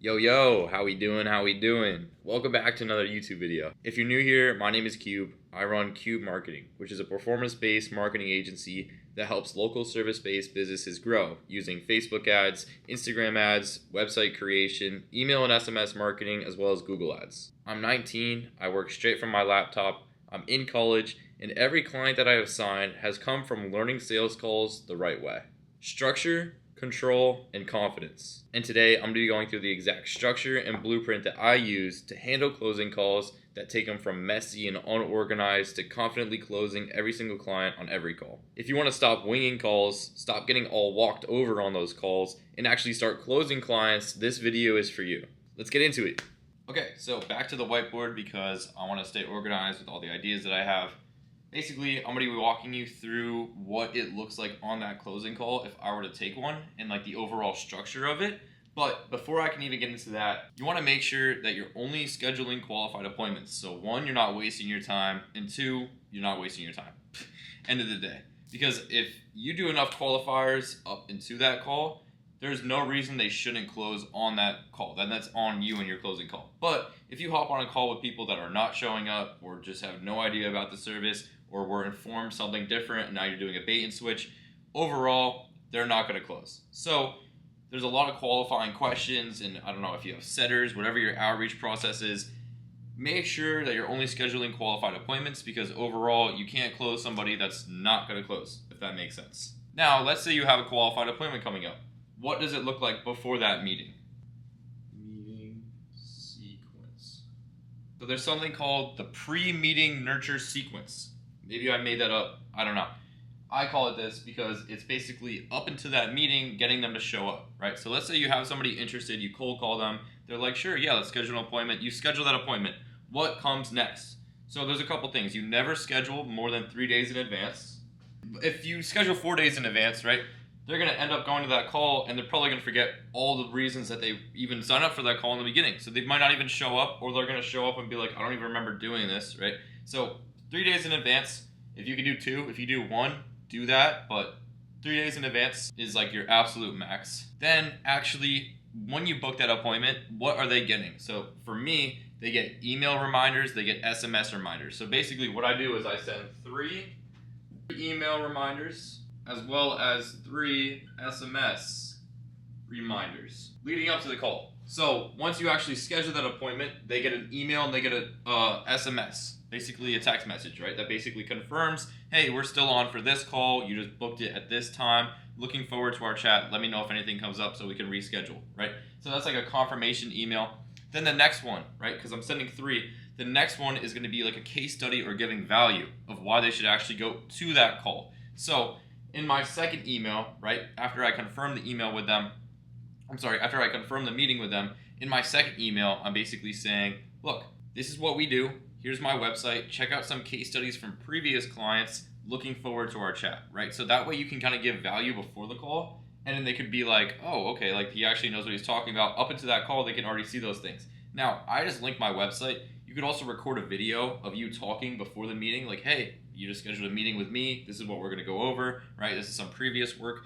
Yo, how we doing? Welcome back to another YouTube video. If you're new here, my name is Cube. I run Cube Marketing, which is a performance-based marketing agency that helps local service-based businesses grow using Facebook ads, Instagram ads, website creation, email and SMS marketing, as well as Google ads. I'm 19, I work straight from my laptop, I'm in college, and every client that I have signed has come from learning sales calls the right way. Structure, control, and confidence. And today I'm going to be going through the exact structure and blueprint that I use to handle closing calls that take them from messy and unorganized to confidently closing every single client on every call. If you want to stop winging calls, stop getting all walked over on those calls, and actually start closing clients, this video is for you. Let's get into it. Okay, so back to the whiteboard because I want to stay organized with all the ideas that I have. Basically, I'm going to be walking you through what it looks like on that closing call if I were to take one and like the overall structure of it. But before I can even get into that, you want to make sure that you're only scheduling qualified appointments. So one, you're not wasting your time, and two, you're not wasting your time. End of the day. Because if you do enough qualifiers up into that call, there's no reason they shouldn't close on that call. Then that's on you and your closing call. But if you hop on a call with people that are not showing up or just have no idea about the service, or were informed something different and now you're doing a bait and switch, overall, they're not going to close. So there's a lot of qualifying questions, and I don't know if you have setters, whatever your outreach process is, make sure that you're only scheduling qualified appointments because overall, you can't close somebody that's not going to close, if that makes sense. Now, let's say you have a qualified appointment coming up. What does it look like before that meeting? Meeting sequence. So there's something called the pre-meeting nurture sequence. Maybe I made that up. I don't know. I call it this because it's basically up into that meeting, getting them to show up, right? So let's say you have somebody interested, you cold call them. They're like, sure, yeah, let's schedule an appointment. You schedule that appointment. What comes next? So there's a couple things. You never schedule more than 3 days in advance. If you schedule 4 days in advance, right, they're going to end up going to that call and they're probably going to forget all the reasons that they even signed up for that call in the beginning. So they might not even show up, or they're going to show up and be like, I don't even remember doing this, right? So 3 days in advance, if you can do 2, if you do 1, do that, but 3 days in advance is like your absolute max. Then actually, when you book that appointment, what are they getting? So for me, they get email reminders, they get SMS reminders. So basically what I do is I send 3 email reminders as well as 3 SMS reminders leading up to the call. So once you actually schedule that appointment, they get an email and they get a SMS, basically a text message, right? That basically confirms, hey, we're still on for this call. You just booked it at this time. Looking forward to our chat. Let me know if anything comes up so we can reschedule, right? So that's like a confirmation email. Then the next one, right? Because I'm sending 3. The next one is going to be like a case study or giving value of why they should actually go to that call. So in my second email, right, after I confirm the email with them, after I confirm the meeting with them, in my second email, I'm basically saying, look, this is what we do. Here's my website. Check out some case studies from previous clients. Looking forward to our chat, right? So that way you can kind of give value before the call, and then they could be like, oh, okay, like he actually knows what he's talking about. Up into that call, they can already see those things. Now, I just linked my website. You could also record a video of you talking before the meeting, like, hey, you just scheduled a meeting with me. This is what we're going to go over, right? This is some previous work.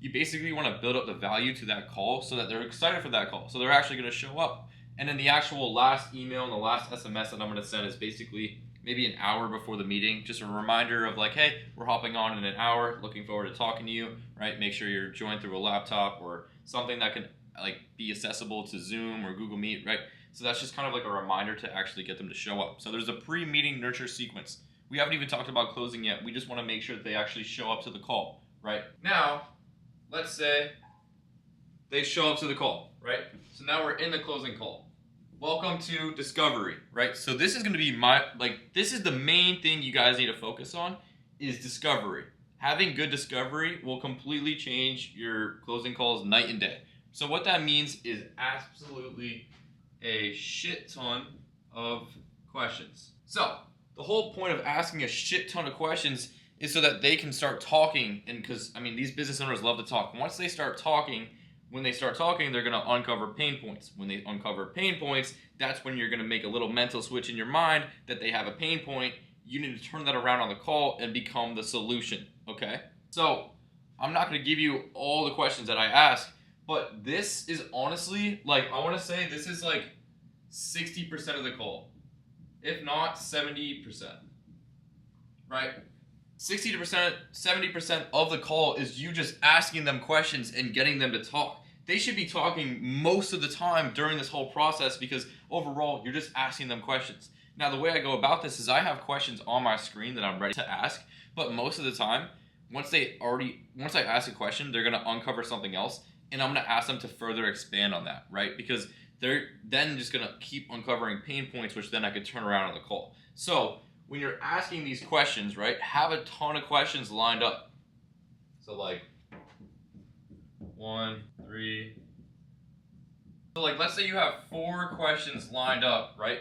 You basically want to build up the value to that call so that they're excited for that call. So they're actually going to show up. And then the actual last email and the last SMS that I'm going to send is basically maybe an hour before the meeting. Just a reminder of like, hey, we're hopping on in an hour. Looking forward to talking to you, right? Make sure you're joined through a laptop or something that can like be accessible to Zoom or Google Meet, right? So that's just kind of like a reminder to actually get them to show up. So there's a pre-meeting nurture sequence. We haven't even talked about closing yet. We just want to make sure that they actually show up to the call, right? Now, let's say they show up to the call, right? So now we're in the closing call. Welcome to discovery, right? So this is going to be this is the main thing you guys need to focus on is discovery. Having good discovery will completely change your closing calls night and day. So what that means is absolutely a shit ton of questions. So the whole point of asking a shit ton of questions is so that they can start talking, and because, I mean, these business owners love to talk. Once they start talking, when they start talking, they're going to uncover pain points. When they uncover pain points, that's when you're going to make a little mental switch in your mind that they have a pain point. You need to turn that around on the call and become the solution, okay? So I'm not going to give you all the questions that I ask, But this is honestly, like, I want to say this is like 60% of the call, if not 70%, right? 60%, 70% of the call is you just asking them questions and getting them to talk. They should be talking most of the time during this whole process because overall, you're just asking them questions. Now, the way I go about this is I have questions on my screen that I'm ready to ask, but most of the time, once I ask a question, they're gonna uncover something else, and I'm gonna ask them to further expand on that, right? Because they're then just gonna keep uncovering pain points, which then I could turn around on the call. So when you're asking these questions, right, have a ton of questions lined up. So like 1, 3. So like let's say you have 4 questions lined up, right?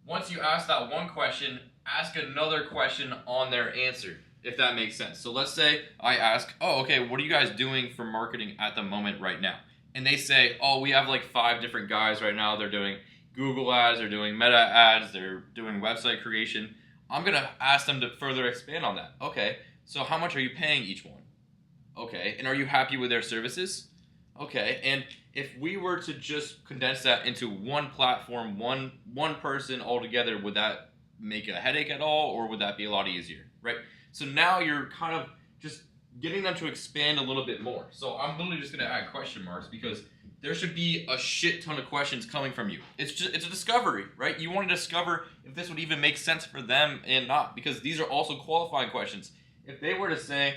Once you ask that one question, ask another question on their answer, if that makes sense. So let's say I ask, oh, okay, what are you guys doing for marketing at the moment right now? And they say, oh, we have like 5 different guys right now. They're doing Google ads, they're doing Meta ads, they're doing website creation. I'm going to ask them to further expand on that. Okay, so how much are you paying each one? Okay, and are you happy with their services? Okay, and if we were to just condense that into one platform, one person altogether, would that make a headache at all, or would that be a lot easier, right? So now you're kind of just getting them to expand a little bit more. So I'm literally just going to add question marks because there should be a shit ton of questions coming from you. It's a discovery, right? You want to discover if this would even make sense for them and not, because these are also qualifying questions. If they were to say,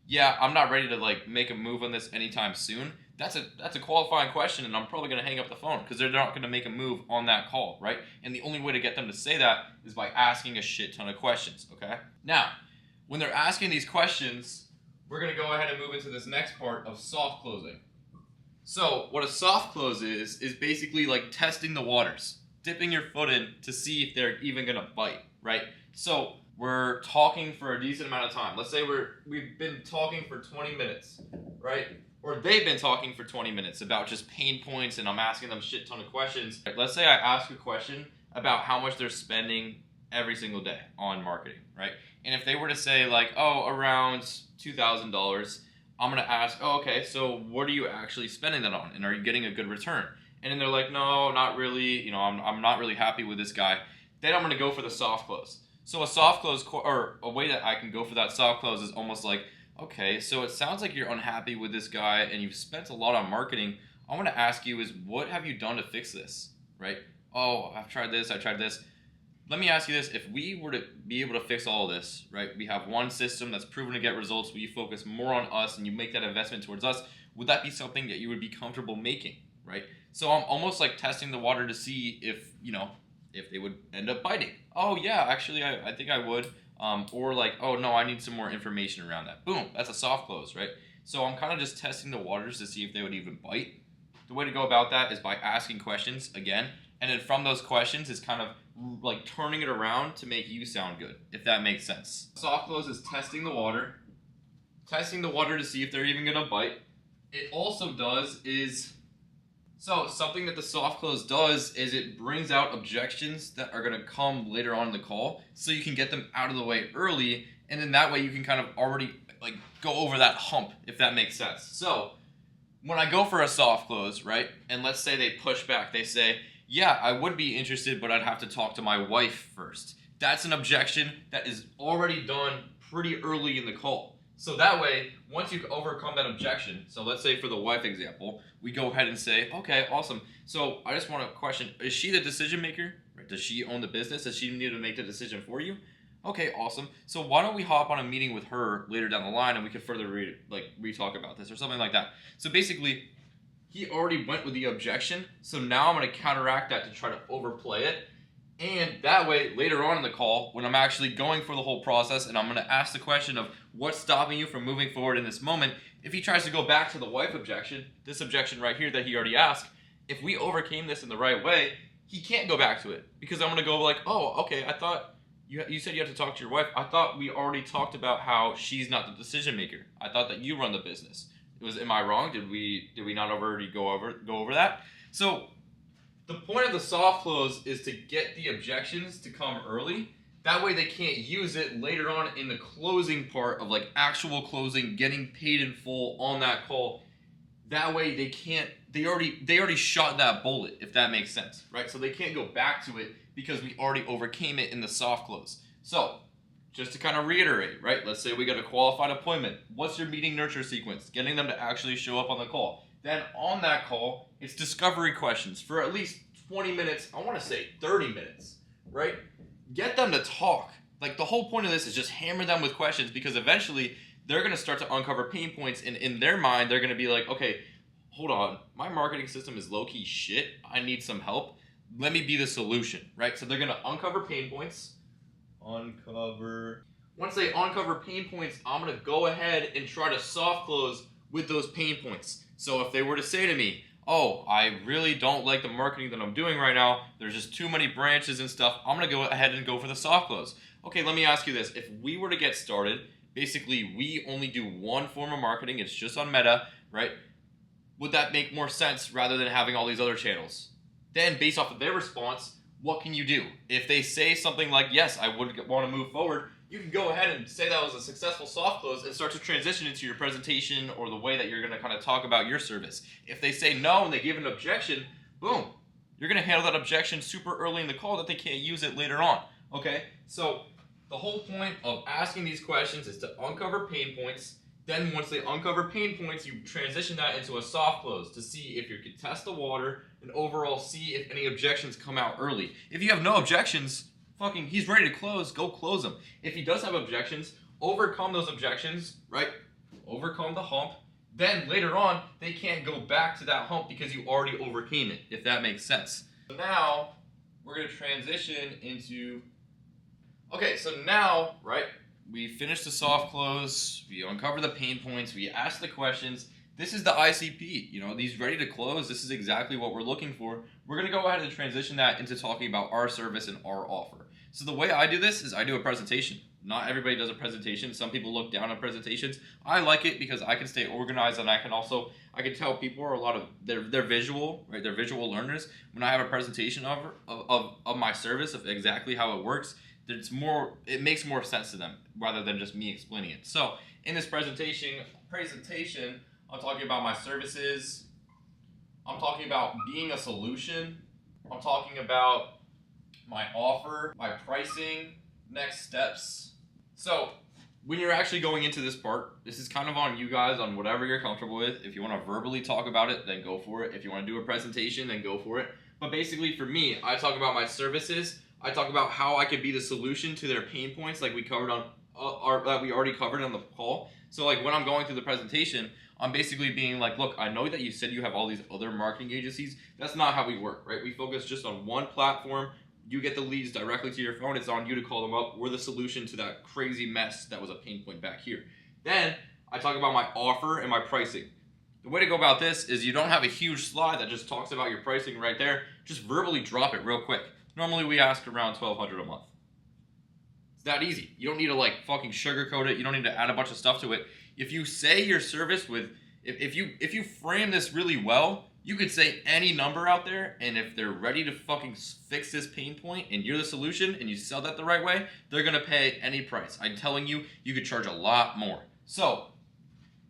yeah, I'm not ready to like make a move on this anytime soon, that's a qualifying question, and I'm probably going to hang up the phone because they're not going to make a move on that call, right? And the only way to get them to say that is by asking a shit ton of questions, okay? Now, when they're asking these questions, we're going to go ahead and move into this next part of soft closing. So what a soft close is basically like testing the waters, dipping your foot in to see if they're even going to bite, right? So we're talking for a decent amount of time. Let's say we've been talking for 20 minutes, right? Or they've been talking for 20 minutes about just pain points, and I'm asking them a shit ton of questions. Let's say I ask a question about how much they're spending every single day on marketing, right? And if they were to say like, oh, around $2,000, I'm going to ask, oh, okay, so what are you actually spending that on? And are you getting a good return? And then they're like, no, not really. You know, I'm not really happy with this guy. Then I'm going to go for the soft close. So a soft close, or a way that I can go for that soft close is almost like, okay, so it sounds like you're unhappy with this guy and you've spent a lot on marketing. I want to ask you is, what have you done to fix this, right? Oh, I've tried this, I tried this. Let me ask you this. If we were to be able to fix all of this, right, we have one system that's proven to get results where you focus more on us and you make that investment towards us, would that be something that you would be comfortable making, right? So I'm almost like testing the water to see if, you know, if they would end up biting. Oh, yeah, actually, I think I would. Or like, oh, no, I need some more information around that. Boom, that's a soft close, right? So I'm kind of just testing the waters to see if they would even bite. The way to go about that is by asking questions again. And then from those questions is kind of like turning it around to make you sound good, if that makes sense. Soft close is testing the water to see if they're even going to bite. It also does is, so something that the soft close does is it brings out objections that are going to come later on in the call, so you can get them out of the way early, and then that way you can kind of already like go over that hump, if that makes sense. So when I go for a soft close, right, and let's say they push back, they say, yeah, I would be interested, but I'd have to talk to my wife first. That's an objection that is already done pretty early in the call. So that way, once you've overcome that objection, so let's say for the wife example, we go ahead and say, okay, awesome. So I just want to question, is she the decision maker? Right? Does she own the business? Does she need to make the decision for you? Okay, awesome. So why don't we hop on a meeting with her later down the line and we can further re-talk about this or something like that. So basically, he already went with the objection, so now I'm going to counteract that to try to overplay it. And that way, later on in the call, when I'm actually going for the whole process and I'm going to ask the question of what's stopping you from moving forward in this moment, if he tries to go back to the wife objection, this objection right here that he already asked, if we overcame this in the right way, he can't go back to it. Because I'm going to go like, oh, okay, I thought you said you have to talk to your wife. I thought we already talked about how she's not the decision maker. I thought that you run the business. Am I wrong? Did we not already go over that? So the point of the soft close is to get the objections to come early. That way they can't use it later on in the closing part of like actual closing, getting paid in full on that call. That way they already shot that bullet, if that makes sense, right? So they can't go back to it because we already overcame it in the soft close. So just to kind of reiterate, right? Let's say we got a qualified appointment. What's your meeting nurture sequence? Getting them to actually show up on the call. Then on that call, it's discovery questions for at least 20 minutes. I want to say 30 minutes, right? Get them to talk. Like, the whole point of this is just hammer them with questions, because eventually they're going to start to uncover pain points, and in their mind, they're going to be like, okay, hold on, my marketing system is low-key shit. I need some help. Let me be the solution, right? So they're going to uncover pain points. Once they uncover pain points, I'm going to go ahead and try to soft close with those pain points. So if they were to say to me, oh, I really don't like the marketing that I'm doing right now, there's just too many branches and stuff, I'm going to go ahead and go for the soft close. Okay, let me ask you this. If we were to get started, basically we only do one form of marketing, it's just on Meta, right? Would that make more sense rather than having all these other channels? Then, based off of their response, what can you do? If they say something like, yes, I would want to move forward, you can go ahead and say that was a successful soft close and start to transition into your presentation or the way that you're going to kind of talk about your service. If they say no and they give an objection, boom, you're going to handle that objection super early in the call that they can't use it later on. Okay, so the whole point of asking these questions is to uncover pain points. Then once they uncover pain points, you transition that into a soft close to see if you can test the water and overall see if any objections come out early. If you have no objections, fucking, he's ready to close, go close him. If he does have objections, overcome those objections, right? Overcome the hump. Then later on, they can't go back to that hump because you already overcame it, if that makes sense. So now, we're going to transition into... Okay, so now, right, we finish the soft close, we uncover the pain points, we ask the questions. This is the ICP, you know, these ready to close. This is exactly what we're looking for. We're going to go ahead and transition that into talking about our service and our offer. So the way I do this is I do a presentation. Not everybody does a presentation. Some people look down on presentations. I like it because I can stay organized, and I can tell people are a lot of, they're visual, right? They're visual learners. When I have a presentation of my service, of exactly how it works, it makes more sense to them rather than just me explaining it. So in this presentation, I'm talking about my services. I'm talking about being a solution. I'm talking about my offer, my pricing, next steps. So when you're actually going into this part, this is kind of on you guys, on whatever you're comfortable with. If you want to verbally talk about it, then go for it. If you want to do a presentation, then go for it. But basically for me, I talk about my services. I talk about how I could be the solution to their pain points, like we covered on that we already covered on the call. So like when I'm going through the presentation, I'm basically being like, look, I know that you said you have all these other marketing agencies. That's not how we work, right? We focus just on one platform. You get the leads directly to your phone. It's on you to call them up. We're the solution to that crazy mess that was a pain point back here. Then I talk about my offer and my pricing. The way to go about this is you don't have a huge slide that just talks about your pricing right there. Just verbally drop it real quick. Normally we ask around $1,200 a month. It's that easy. You don't need to like fucking sugarcoat it. You don't need to add a bunch of stuff to it. If you say your service with, if you frame this really well, you could say any number out there, and if they're ready to fucking fix this pain point and you're the solution and you sell that the right way, they're gonna pay any price. I'm telling you, you could charge a lot more. So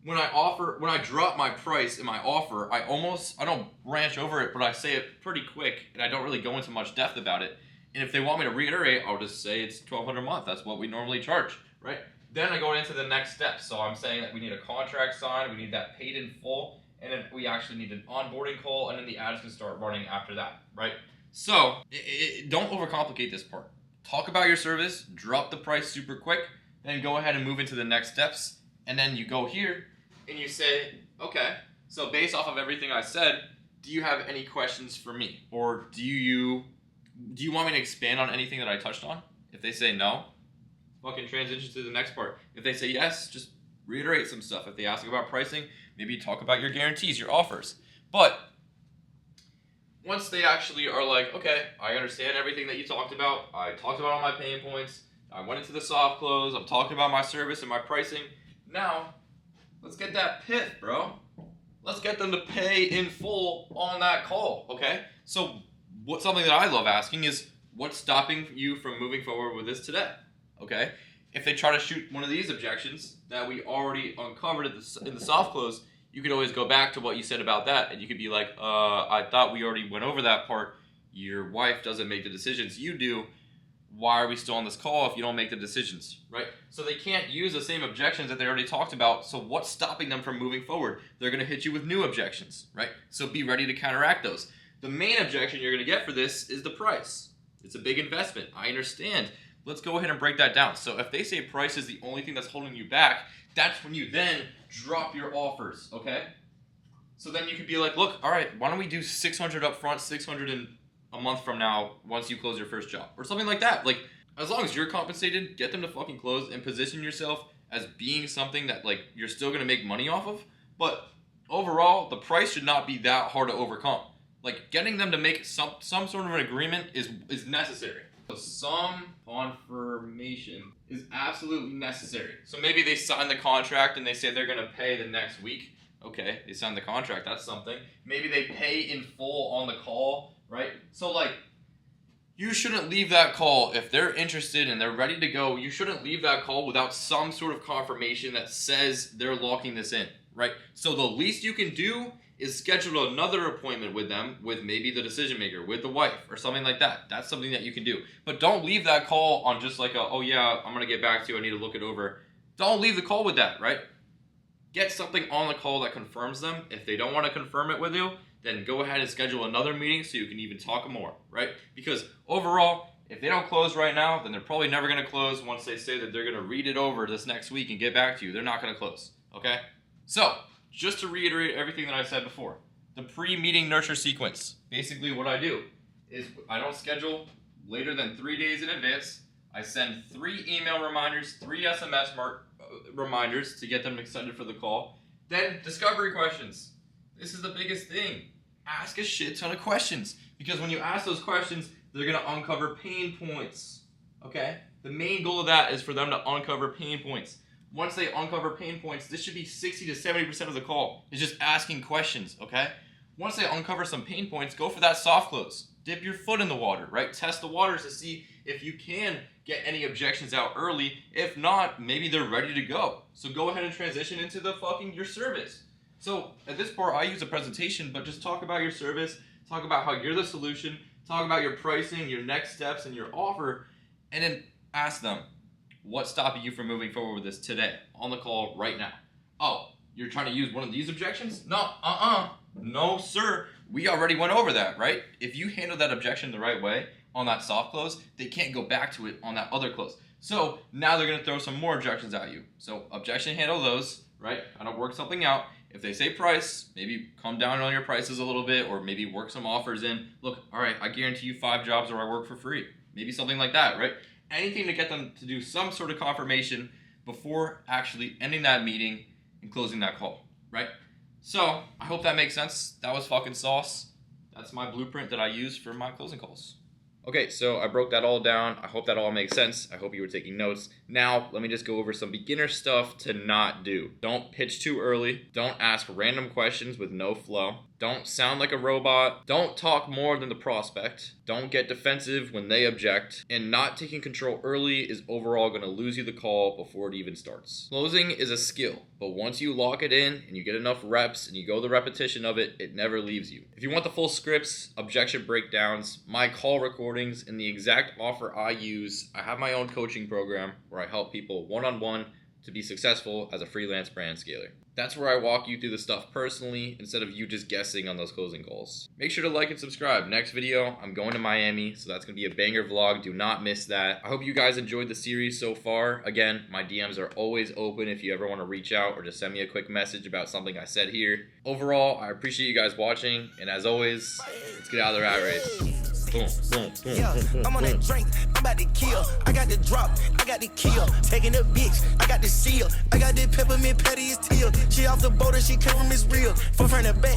when I drop my price in my offer, I don't branch over it, but I say it pretty quick, and I don't really go into much depth about it. And if they want me to reiterate, I'll just say it's $1,200 a month. That's what we normally charge, right? Then I go into the next step. So I'm saying that we need a contract signed, we need that paid in full, and then we actually need an onboarding call, and then the ads can start running after that, right? So don't overcomplicate this part. Talk about your service, drop the price super quick, then go ahead and move into the next steps, and then you go here, and you say, okay, so based off of everything I said, do you have any questions for me? Or do you want me to expand on anything that I touched on? If they say no, fucking transition to the next part. If they say yes, just reiterate some stuff. If they ask about pricing, maybe talk about your guarantees, your offers. But once they actually are like, okay, I understand everything that you talked about. I talked about all my pain points. I went into the soft close. I'm talking about my service and my pricing. Now, let's get that PIF, bro. Let's get them to pay in full on that call, okay? So something that I love asking is, what's stopping you from moving forward with this today, okay? If they try to shoot one of these objections that we already uncovered in the soft close, you could always go back to what you said about that, and you could be like, I thought we already went over that part. Your wife doesn't make the decisions, you do. Why are we still on this call if you don't make the decisions, right? So they can't use the same objections that they already talked about. So what's stopping them from moving forward? They're going to hit you with new objections, right? So be ready to counteract those. The main objection you're going to get for this is the price. It's a big investment. I understand. Let's go ahead and break that down. So if they say price is the only thing that's holding you back, that's when you then drop your offers, okay? So then you could be like, look, all right, why don't we do 600 up front, 600 in a month from now once you close your first job or something like that. Like, as long as you're compensated, get them to fucking close and position yourself as being something that like you're still going to make money off of. But overall, the price should not be that hard to overcome. Like, getting them to make some sort of an agreement is necessary. So some confirmation is absolutely necessary. So maybe they sign the contract and they say they're going to pay the next week. Okay, they signed the contract, that's something. Maybe they pay in full on the call, right? So like, you shouldn't leave that call if they're interested and they're ready to go. You shouldn't leave that call without some sort of confirmation that says they're locking this in, right? So the least you can do is schedule another appointment with them, with maybe the decision maker, with the wife or something like that. That's something that you can do. But don't leave that call on just like oh yeah, I'm gonna get back to you, I need to look it over. Don't leave the call with that, right? Get something on the call that confirms them. If they don't want to confirm it with you, then go ahead and schedule another meeting so you can even talk more, right? Because overall, if they don't close right now, then they're probably never going to close once they say that they're going to read it over this next week and get back to you. They're not going to close, okay? So, just to reiterate everything that I said before, the pre-meeting nurture sequence. Basically what I do is I don't schedule later than 3 days in advance. I send 3 email reminders, 3 SMS reminders to get them excited for the call. Then discovery questions. This is the biggest thing. Ask a shit ton of questions, because when you ask those questions, they're going to uncover pain points, okay? The main goal of that is for them to uncover pain points. Once they uncover pain points, this should be 60 to 70% of the call. It's just asking questions, okay? Once they uncover some pain points, go for that soft close. Dip your foot in the water, right? Test the waters to see if you can get any objections out early. If not, maybe they're ready to go. So go ahead and transition into your service. So at this part, I use a presentation, but just talk about your service, talk about how you're the solution, talk about your pricing, your next steps, and your offer, and then ask them, what's stopping you from moving forward with this today, on the call right now? Oh, you're trying to use one of these objections? No, no, sir. We already went over that, right? If you handle that objection the right way on that soft close, they can't go back to it on that other close. So now they're going to throw some more objections at you. So objection, handle those, right? Kind of work something out. If they say price, maybe come down on your prices a little bit, or maybe work some offers in. Look, all right, I guarantee you 5 jobs or I work for free. Maybe something like that, right? Anything to get them to do some sort of confirmation before actually ending that meeting and closing that call, right? So I hope that makes sense. That was fucking sauce. That's my blueprint that I use for my closing calls. Okay, so I broke that all down. I hope that all makes sense. I hope you were taking notes. Now, let me just go over some beginner stuff to not do. Don't pitch too early. Don't ask random questions with no flow. Don't sound like a robot. Don't talk more than the prospect. Don't get defensive when they object. And not taking control early is overall going to lose you the call before it even starts. Closing is a skill, but once you lock it in and you get enough reps and you go the repetition of it, it never leaves you. If you want the full scripts, objection breakdowns, my call recordings, and the exact offer I use, I have my own coaching program where I help people one-on-one to be successful as a freelance brand scaler. That's where I walk you through the stuff personally instead of you just guessing on those closing calls. Make sure to like and subscribe. Next video, I'm going to Miami, so that's going to be a banger vlog. Do not miss that. I hope you guys enjoyed the series so far. Again, my DMs are always open if you ever want to reach out or just send me a quick message about something I said here. Overall, I appreciate you guys watching, and as always, let's get out of the rat race. Boom, boom, boom, yeah, boom, boom, I'm on boom. that drink, I'm about to kill. I got the drop, I got the kill. Taking the bitch, I got the seal. I got the peppermint patty, it's teal. She off the boat and she come from Miss Real. From front to back.